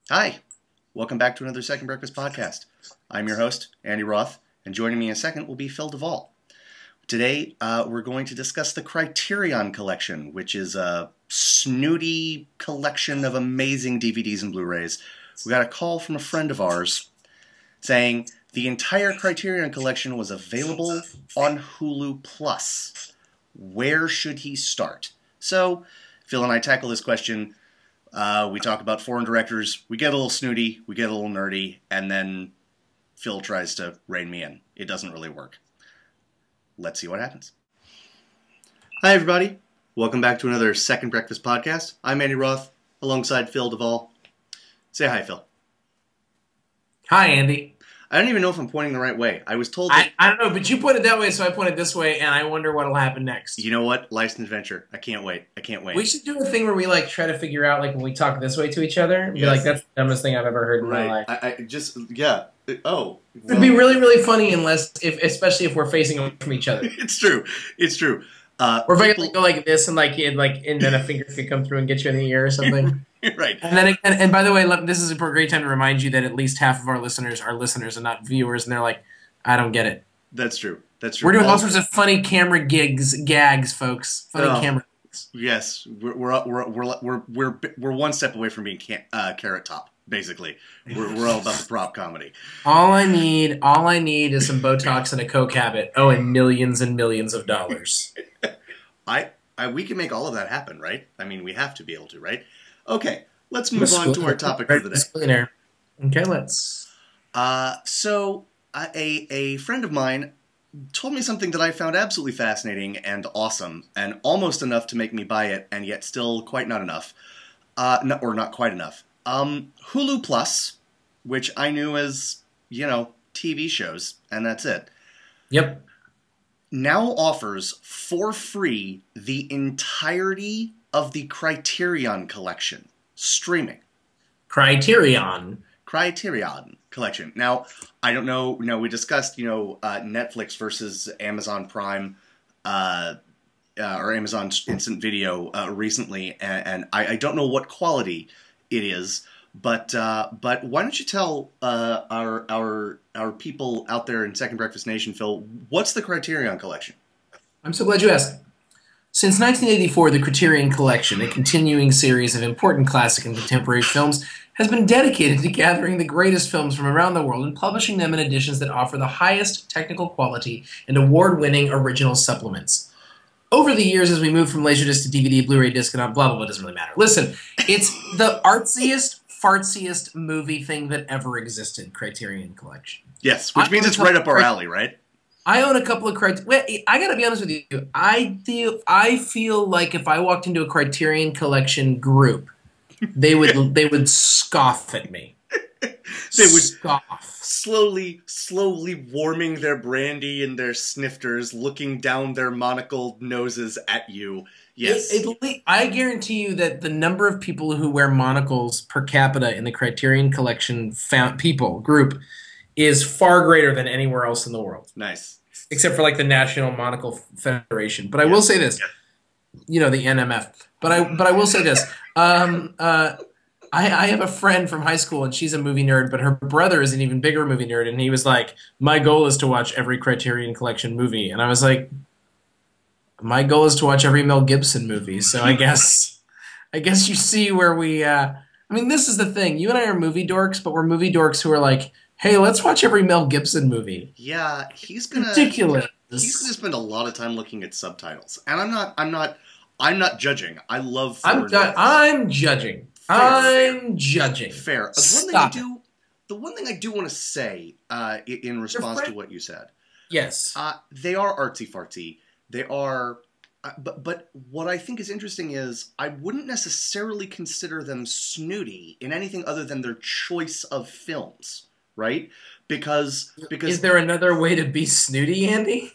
Hi, welcome back to another Second Breakfast podcast. I'm your host, Andy Roth, and joining me in a second will be Phil Duvall. Today, we're going to discuss the Criterion Collection, which is a snooty collection of amazing DVDs and Blu-rays. We got a call from a friend of ours saying the entire Criterion Collection was available on Hulu Plus. Where should he start? So, Phil and I tackle this question. We talk about foreign directors, we get a little snooty, we get a little nerdy, and then Phil tries to rein me in. It doesn't really work. Let's see what happens. Hi, everybody. Welcome back to another Second Breakfast podcast. I'm Andy Roth, alongside Phil Duvall. Say hi, Phil. Hi, Andy. I don't even know if I'm pointing the right way. I was told that... I don't know, but you pointed that way, so I pointed this way, and I wonder what'll happen next. You know what? Life's an adventure. I can't wait. I can't wait. We should do a thing where we try to figure out when we talk this way to each other, and be like, that's the dumbest thing I've ever heard in my life. It'd be really, really funny especially if we're facing away from each other. It's true. It's true. Or if I could go like this, and then a finger could come through and get you in the ear or something. Right. And by the way, this is a great time to remind you that at least half of our listeners are listeners and not viewers, and they're like, I don't get it. That's true. That's true. We're doing all sorts of funny camera gags, folks. Funny camera gigs. Yes, we're one step away from being Carrot Top. Basically, we're all about the prop comedy. All I need is some Botox and a Coke habit. Oh, and millions of dollars. We can make all of that happen, right? I mean, we have to be able to, right? Okay, let's move on to our topic for the day. Okay, let's. So a friend of mine told me something that I found absolutely fascinating and awesome, and almost enough to make me buy it, and yet still quite not enough. Not quite enough. Hulu Plus, which I knew as, TV shows, and that's it. Yep. Now offers for free the entirety of the Criterion Collection streaming. Criterion Collection. Now, I don't know. We discussed, Netflix versus Amazon Prime, or Amazon Instant Video recently, and I don't know what quality it is, but why don't you tell our people out there in Second Breakfast Nation, Phil, what's the Criterion Collection? I'm so glad you asked. Since 1984, the Criterion Collection, a continuing series of important classic and contemporary films, has been dedicated to gathering the greatest films from around the world and publishing them in editions that offer the highest technical quality and award-winning original supplements. Over the years, as we moved from Laserdisc to DVD, Blu-ray disc, and blah, blah, blah, doesn't really matter. Listen, it's the artsiest, fartsiest movie thing that ever existed, Criterion Collection. Yes, which means it's right up our alley, right? I own a couple of Criterion. I gotta be honest with you. I feel like if I walked into a Criterion Collection group, they would scoff at me. They would scoff. Slowly warming their brandy and their snifters, looking down their monocled noses at you. Yes. I guarantee you that the number of people who wear monocles per capita in the Criterion Collection group is far greater than anywhere else in the world. Nice. Except for the National Monocle Federation. But I will say this. The NMF. But I will say this. I have a friend from high school, and she's a movie nerd, but her brother is an even bigger movie nerd, and he was like, my goal is to watch every Criterion Collection movie. And I was like, my goal is to watch every Mel Gibson movie. So I guess you see where we this is the thing. You and I are movie dorks, but we're movie dorks who are like, hey, let's watch every Mel Gibson movie. Yeah, ridiculous. He's gonna spend a lot of time looking at subtitles. And I'm not judging. I love foreign movies. I'm judging. Fair. I'm judging. Fair. The one thing I do want to say in response to what you said. Yes. They are artsy-fartsy. They are... But what I think is interesting is I wouldn't necessarily consider them snooty in anything other than their choice of films, right? Because is there another way to be snooty, Andy?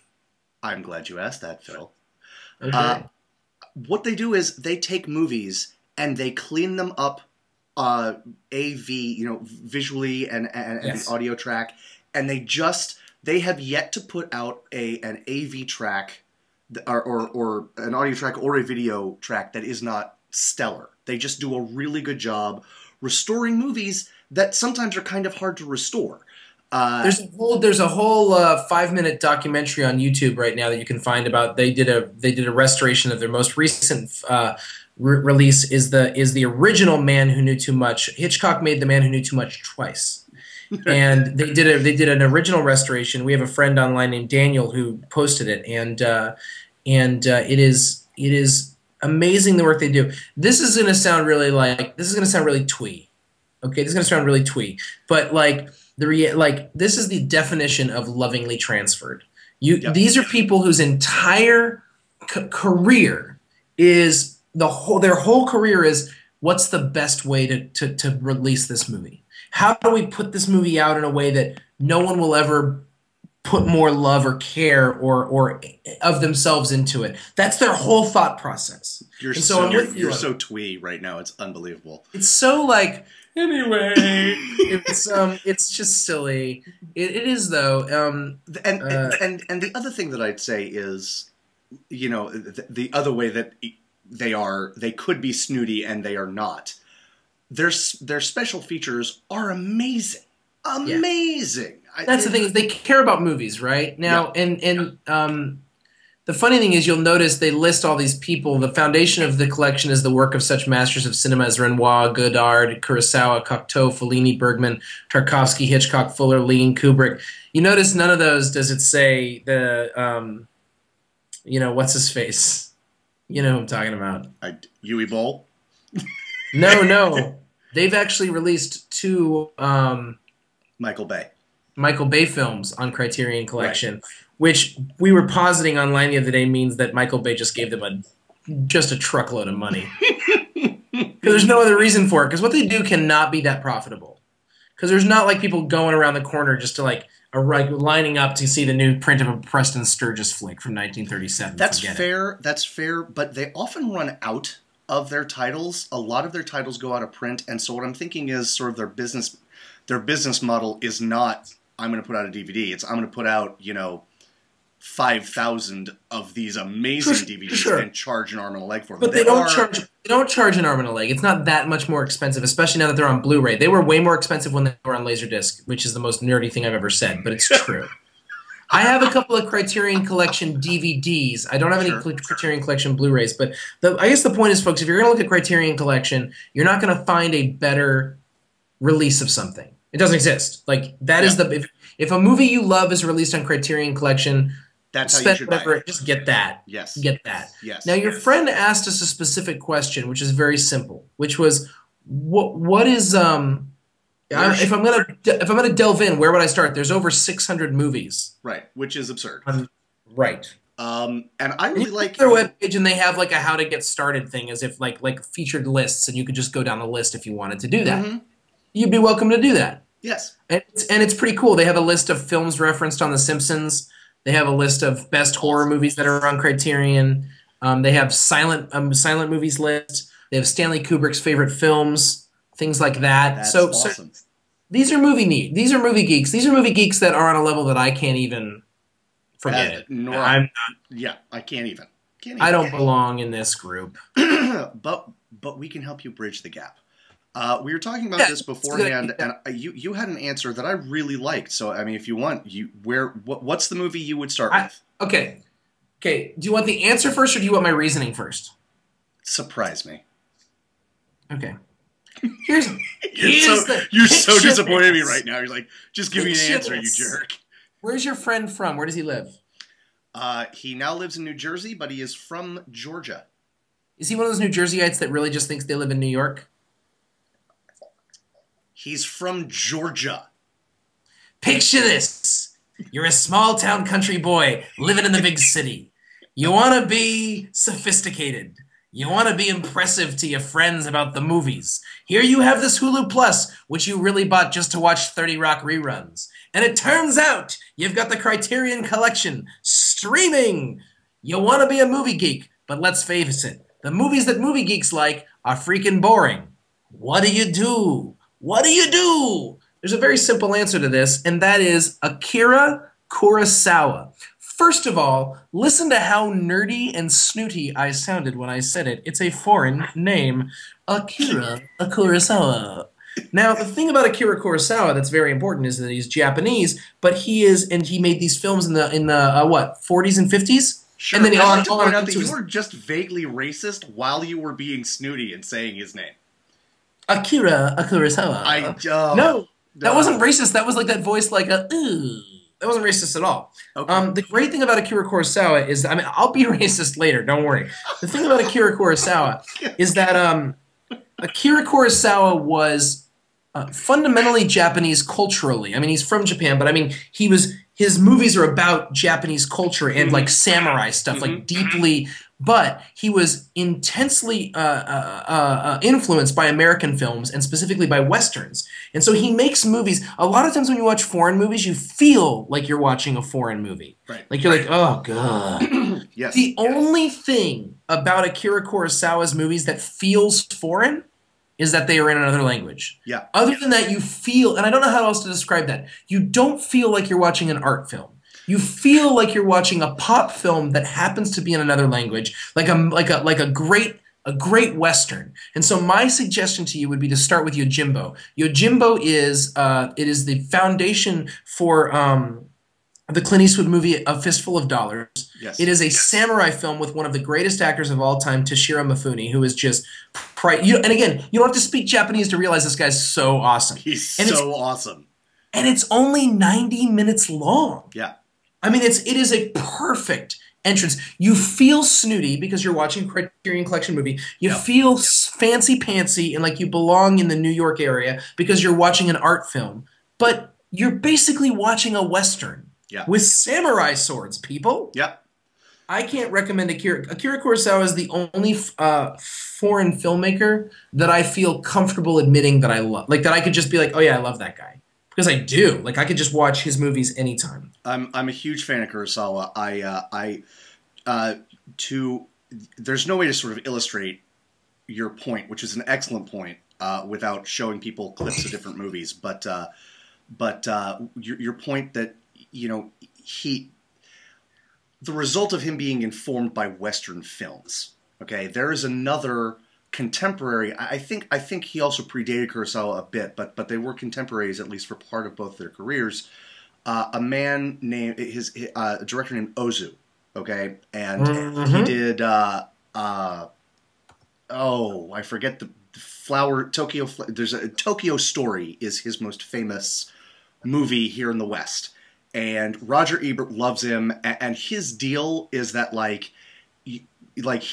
I'm glad you asked that, Phil. Okay. What they do is they take movies and they clean them up visually and Yes. the audio track, and they have yet to put out an AV track or an audio track or a video track that is not stellar. They just do a really good job restoring movies that sometimes are kind of hard to restore. There's a whole 5-minute documentary on YouTube right now that you can find about. They did a restoration of their most recent release is the original Man Who Knew Too Much. Hitchcock made The Man Who Knew Too Much twice, and they did an original restoration. We have a friend online named Daniel who posted it, and it is amazing the work they do. This is going to sound really twee. Okay, this is going to sound really twee, but like. This is the definition of lovingly transferred. These are people whose entire career is their whole career is what's the best way to release this movie? How do we put this movie out in a way that no one will ever put more love or care or of themselves into it? That's their whole thought process. You're so twee right now. It's unbelievable. It's so like. Anyway, it's just silly. It is though. And the other thing that I'd say is, the other way that they could be snooty and they are not. Their special features are amazing. Amazing. Yeah. That's the thing is they care about movies, right? Now, and the funny thing is, you'll notice they list all these people. The foundation of the collection is the work of such masters of cinema as Renoir, Godard, Kurosawa, Cocteau, Fellini, Bergman, Tarkovsky, Hitchcock, Fuller, Lean, Kubrick. You notice none of those does it say the, what's his face? You know who I'm talking about. Huey Boll? No. They've actually released 2 Michael Bay films on Criterion Collection. Right. Which we were positing online the other day means that Michael Bay just gave them just a truckload of money. Because there's no other reason for it. Because what they do cannot be that profitable. Because there's not like people going around the corner just to lining up to see the new print of a Preston Sturges flick from 1937. That's fair. That's fair. But they often run out of their titles. A lot of their titles go out of print. And so what I'm thinking is sort of their business model is not, I'm going to put out a DVD. It's I'm going to put out, 5,000 of these amazing DVDs and charge an arm and a leg for them. But they don't charge an arm and a leg. It's not that much more expensive, especially now that they're on Blu-ray. They were way more expensive when they were on Laserdisc, which is the most nerdy thing I've ever said, but it's true. I have a couple of Criterion Collection DVDs. I don't have any Criterion Collection Blu-rays, but I guess the point is, folks, if you're going to look at Criterion Collection, you're not going to find a better release of something. It doesn't exist. Like that is if a movie you love is released on Criterion Collection, that's how you should buy it. Just get that. Yes. Get that. Yes. Now, your friend asked us a specific question, which is very simple, which was, what is if I'm gonna delve in, where would I start? There's over 600 movies. Right, which is absurd. Right. And I really like their webpage, and they have like a how to get started thing, as if like featured lists, and you could just go down the list if you wanted to do that. Mm-hmm. You'd be welcome to do that. Yes. And it's pretty cool. They have a list of films referenced on The Simpsons. They have a list of best horror movies that are on Criterion. They have silent movies list. They have Stanley Kubrick's favorite films, things like that. That's awesome. So these are movie geeks. These are movie geeks that are on a level that I can't even forget it. I can't even. I don't belong in this group. But we can help you bridge the gap. We were talking about this beforehand, and you had an answer that I really liked. So, I mean, if you want, what's the movie you would start with? Okay. Do you want the answer first, or do you want my reasoning first? Surprise me. Okay. You're so disappointed in me right now. You're like, just give me an answer, you jerk. Where's your friend from? Where does he live? He now lives in New Jersey, but he is from Georgia. Is he one of those New Jerseyites that really just thinks they live in New York? He's from Georgia. Picture this. You're a small-town country boy living in the big city. You want to be sophisticated. You want to be impressive to your friends about the movies. Here you have this Hulu Plus, which you really bought just to watch 30 Rock reruns. And it turns out you've got the Criterion Collection streaming. You want to be a movie geek, but let's face it. The movies that movie geeks like are freaking boring. What do you do? What do you do? There's a very simple answer to this, and that is Akira Kurosawa. First of all, listen to how nerdy and snooty I sounded when I said it. It's a foreign name. Akira Kurosawa. Now, the thing about Akira Kurosawa that's very important is that he's Japanese, but he made these films in the what, 40s and 50s? Sure, And then I'd like to point out that you were just vaguely racist while you were being snooty and saying his name. Akira Kurosawa. No, that wasn't racist. That was like that voice like a, ooh. That wasn't racist at all. Okay. The great thing about Akira Kurosawa is, I mean, I'll be racist later, don't worry. The thing about Akira Kurosawa is that Akira Kurosawa was fundamentally Japanese culturally. I mean, he's from Japan, but I mean, his movies are about Japanese culture and like samurai stuff, like deeply. But he was intensely influenced by American films and specifically by Westerns. And so he makes movies. A lot of times when you watch foreign movies, you feel like you're watching a foreign movie. Right. Like you're like, oh, God. Yes. The only thing about Akira Kurosawa's movies that feels foreign is that they are in another language. Yeah. Other than that, you feel, and I don't know how else to describe that, you don't feel like you're watching an art film. You feel like you're watching a pop film that happens to be in another language, like a great Western. And so my suggestion to you would be to start with Yojimbo. Yojimbo is the foundation for the Clint Eastwood movie A Fistful of Dollars. Yes. It is a samurai film with one of the greatest actors of all time, Toshiro Mifune, who is just and again, you don't have to speak Japanese to realize this guy's so awesome. He's so awesome. And it's only 90 minutes long. Yeah. I mean, it is a perfect entrance. You feel snooty because you're watching a Criterion Collection movie. You feel fancy-pantsy and like you belong in the New York area because you're watching an art film. But you're basically watching a Western with samurai swords, people. Yep. I can't recommend Akira. Akira Kurosawa is the only foreign filmmaker that I feel comfortable admitting that I love. Like, that I could just be like, oh yeah, I love that guy. Because I do. Like, I could just watch his movies anytime. I'm a huge fan of Kurosawa. There's no way to sort of illustrate your point, which is an excellent point, without showing people clips of different movies. But your point that, you know, the result of him being informed by Western films. Okay, there is another contemporary. I think he also predated Kurosawa a bit, but they were contemporaries at least for part of both their careers. A man named a director named Ozu. Okay, and he did. I forget the Flower Tokyo. There's a Tokyo Story is his most famous movie here in the West, and Roger Ebert loves him. And his deal is that like he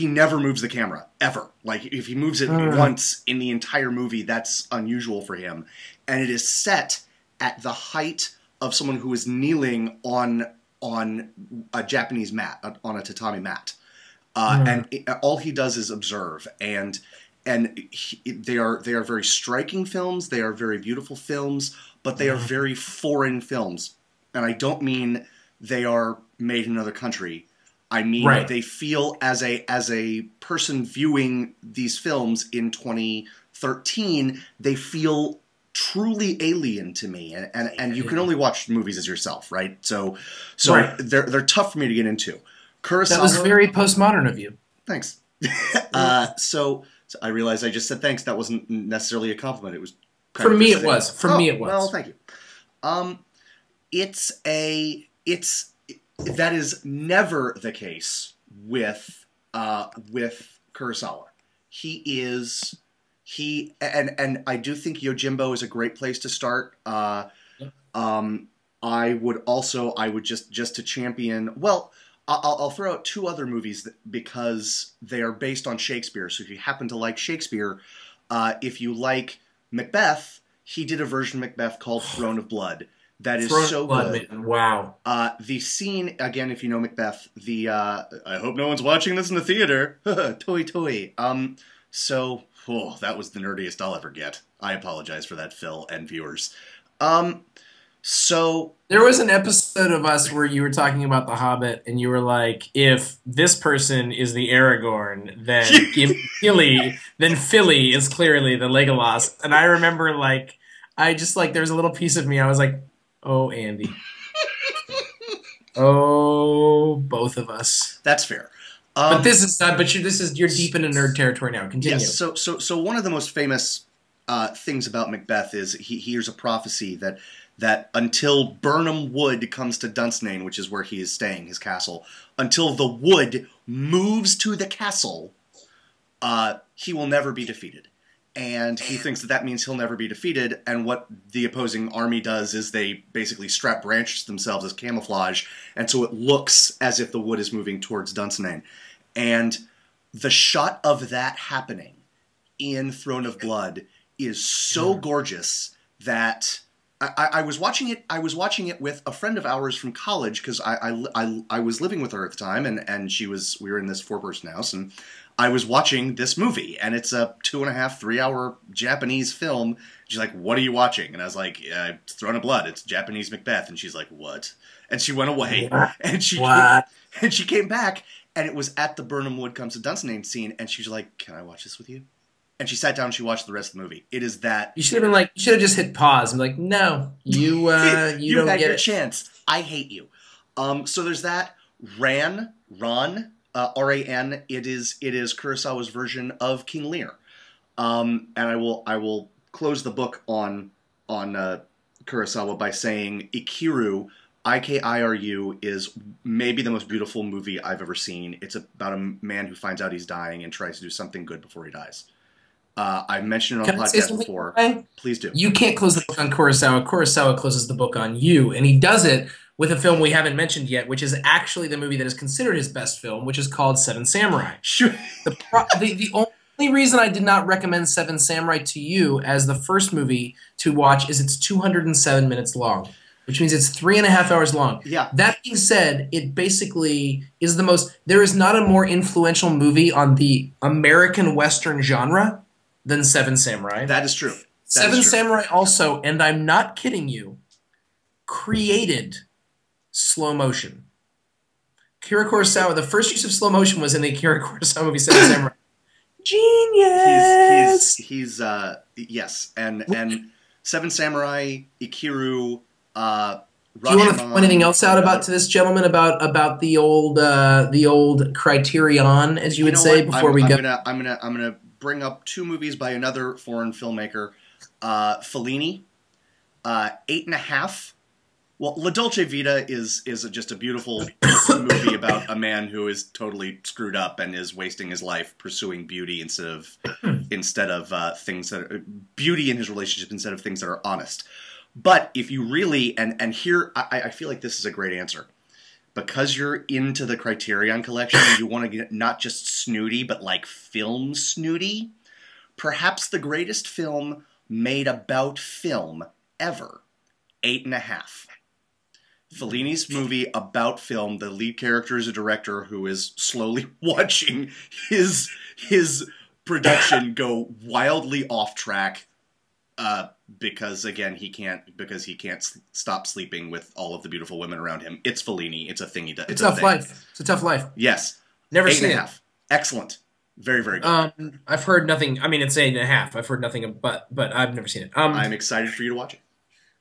never moves the camera ever. Like if he moves it once in the entire movie, that's unusual for him. And it is set at the height of someone who is kneeling on a Japanese mat, on a tatami mat. All he does is observe, and they are very striking films. They are very beautiful films, but they are very foreign films. And I don't mean they are made in another country. I mean they feel as a person viewing these films in 2013, they feel truly alien to me, and you can only watch movies as yourself, right? So they're tough for me to get into. Kurosawa, that was very postmodern of you. Thanks. So I realized I just said thanks. That wasn't necessarily a compliment. It was for me. It was for me. It was. Well, thank you. That is never the case with Kurosawa. And I do think Yojimbo is a great place to start. I would just to champion. Well, I'll throw out two other movies because they are based on Shakespeare. So if you happen to like Shakespeare, if you like Macbeth, he did a version of Macbeth called Throne of Blood. That is so good. Man. Wow. The scene, again, if you know Macbeth, I hope no one's watching this in the theater. Toi toi. That was the nerdiest I'll ever get. I apologize for that, Phil, and viewers. So there was an episode of us where you were talking about The Hobbit, and you were like, if this person is the Aragorn, then Philly is clearly the Legolas. And I remember, there's a little piece of me, I was like, oh, Andy. Oh, both of us. That's fair. But this is not. But you're deep into nerd territory now. Continue. Yes. So one of the most famous things about Macbeth is he hears a prophecy that until Birnam Wood comes to Dunsinane, which is where he is staying, his castle, until the wood moves to the castle, he will never be defeated. And he thinks that means he'll never be defeated, and what the opposing army does is they basically strap branches to themselves as camouflage, and so it looks as if the wood is moving towards Dunsinane. And the shot of that happening in Throne of Blood is so gorgeous that I was watching it. I was watching it with a friend of ours from college because I was living with her at the time, and we were in this 4-person house, and I was watching this movie, and it's a 2.5, 3-hour Japanese film. She's like, "What are you watching?" And I was like, "Throne of Blood. It's Japanese Macbeth." And she's like, "What?" And she went away, and she came back, and it was at the Birnam Wood comes to Dunsinane scene, and she was like, "Can I watch this with you?" And she sat down and she watched the rest of the movie. It is that... You should have been like, you should have just hit pause and be like, no, you don't had get your it. chance. I hate you. So there's that. Ran, R-A-N. It is Kurosawa's version of King Lear. And I will close the book on Kurosawa by saying Ikiru, Ikiru, is maybe the most beautiful movie I've ever seen. It's about a man who finds out he's dying and tries to do something good before he dies. I've mentioned it on the podcast before. Please do. You can't close the book on Kurosawa. Kurosawa closes the book on you, and he does it with a film we haven't mentioned yet, which is actually the movie that is considered his best film, which is called Seven Samurai. Sure. The only reason I did not recommend Seven Samurai to you as the first movie to watch is it's 207 minutes long, which means it's 3.5 hours long. Yeah. That being said, it basically is the most... There is not a more influential movie on the American Western genre than Seven Samurai. That is true. Seven Samurai also, and I'm not kidding you, created slow motion. Akira Kurosawa, the first use of slow motion was in the Akira Kurosawa movie Seven Samurai. Genius! Yes, and Seven Samurai, Ikiru, do you want to throw anything else out about to this gentleman about the old Criterion, as you would say, before we go? I'm gonna bring up 2 movies by another foreign filmmaker, Fellini, 8.5. Well, La Dolce Vita is just a beautiful movie about a man who is totally screwed up and is wasting his life pursuing beauty instead of things that are, beauty in his relationship instead of things that are honest. But if you really, and here, I feel like this is a great answer. Because you're into the Criterion Collection and you want to get not just snooty, but like film snooty, perhaps the greatest film made about film ever, 8.5. Fellini's movie about film, the lead character is a director who is slowly watching his production go wildly off track, because again he can't stop sleeping with all of the beautiful women around him. It's Fellini. It's a thing he does. It's a tough life. It's a tough life. Yes. Never seen it. Excellent. Very, very good. I've heard nothing. I mean, it's 8.5. I've heard nothing but I've never seen it. I'm excited for you to watch it.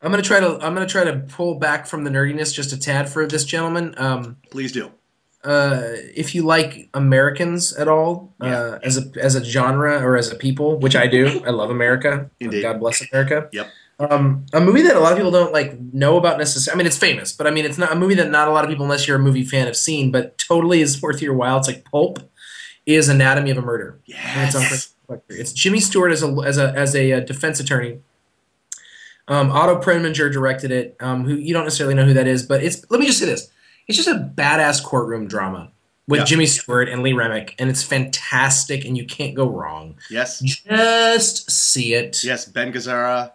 I'm gonna try to pull back from the nerdiness just a tad for this gentleman. Please do. If you like Americans at all, as a genre or as a people, which I do, I love America. Indeed. God bless America. Yep. A movie that a lot of people don't know about necessarily. I mean, it's famous, but I mean, it's not a movie that not a lot of people, unless you're a movie fan, have seen, but totally is worth your while. It's like Pulp. Is Anatomy of a Murder. Yes. It's Jimmy Stewart as a defense attorney. Otto Preminger directed it. Who you don't necessarily know who that is, but let me just say this: it's just a badass courtroom drama with Jimmy Stewart and Lee Remick, and it's fantastic, and you can't go wrong. Yes, just see it. Yes, Ben Gazzara,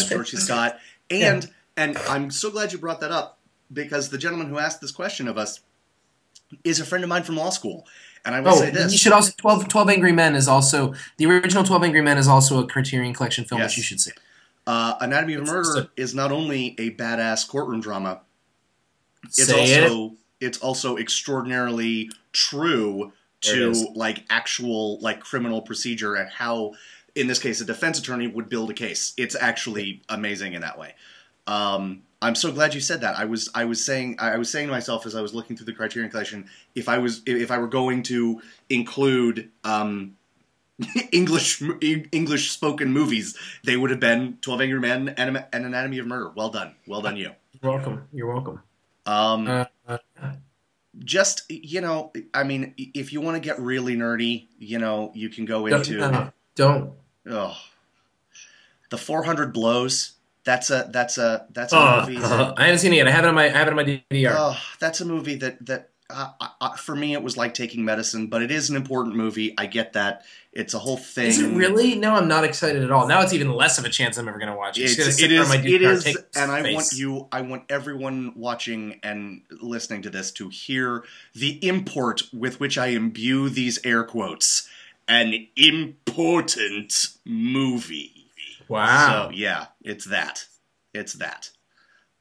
George C. Scott, and I'm so glad you brought that up because the gentleman who asked this question of us is a friend of mine from law school. And I will say this. You should also 12 Angry Men is also the original 12 Angry Men is also a Criterion Collection film which you should see. Anatomy of a Murder is not only a badass courtroom drama, it's also extraordinarily true to actual criminal procedure and how, in this case, a defense attorney would build a case. It's actually amazing in that way. I'm so glad you said that. I was saying to myself as I was looking through the Criterion Collection, if I were going to include English spoken movies, they would have been 12 Angry Men and Anatomy of Murder. Well done, you. You're welcome. You're welcome. Um, just I mean, if you want to get really nerdy, you can go into don't. Oh, the 400 Blows. That's a movie. I haven't seen it yet. I have it on my DVR. Oh, that's a movie that for me it was like taking medicine, but it is an important movie. I get that. It's a whole thing. Is it really? No, I'm not excited at all. Now it's even less of a chance I'm ever going to watch it. It is, and I want everyone watching and listening to this to hear the import with which I imbue these air quotes. An important movie. Wow. So yeah, it's that.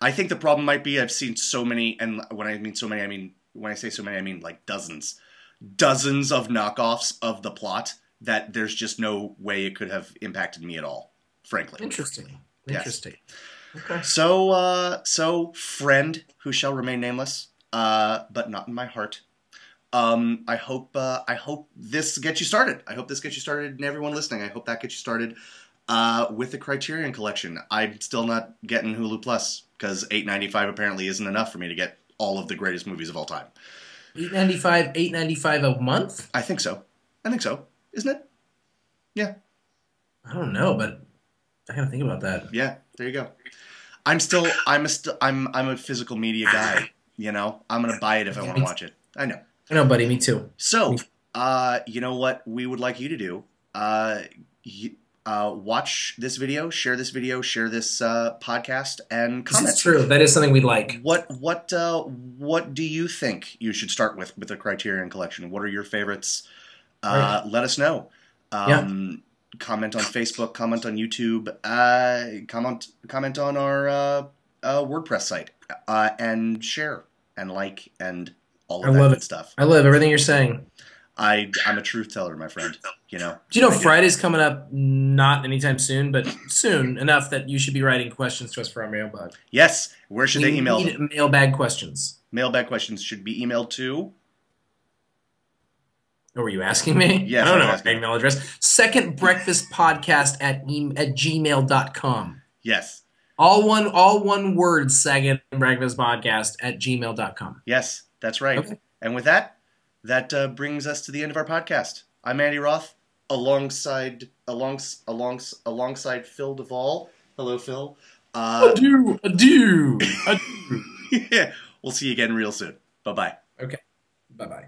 I think the problem might be I've seen so many, and when I mean so many, when I say so many, I mean like dozens of knockoffs of the plot that there's just no way it could have impacted me at all, frankly. Interesting. Yes. Okay. So friend who shall remain nameless, but not in my heart. I hope this gets you started. I hope this gets you started, and everyone listening, I hope that gets you started with the Criterion Collection. I'm still not getting Hulu Plus because $8.95 apparently isn't enough for me to get all of the greatest movies of all time. $8.95 a month? I think so. Isn't it? Yeah. I don't know, but I gotta think about that. Yeah, there you go. I'm a physical media guy. I'm gonna buy it if I want to watch it. I know, buddy. Me too. So, you know what we would like you to do? Watch this video, share this podcast, and comment. This is true. That is something we'd like. What do you think you should start with the Criterion Collection? What are your favorites? Right. Let us know. Comment on Facebook. Comment on YouTube. Comment on our WordPress site. And share and like and all of that good stuff. I love everything you're saying. I'm a truth teller, my friend. Do you know Friday's coming up? Not anytime soon, but soon enough that you should be writing questions to us for our mailbag. Yes. Where should they email them? Mailbag questions. Mailbag questions should be emailed to. Oh, were you asking me? Yes, I don't know our email address. secondbreakfastpodcast@gmail.com. Yes. All one word, secondbreakfastpodcast@gmail.com. Yes, that's right. Okay. And with that brings us to the end of our podcast. I'm Andy Roth, alongside Phil Duvall. Hello, Phil. Adieu. Yeah. We'll see you again real soon. Bye-bye. Okay. Bye-bye.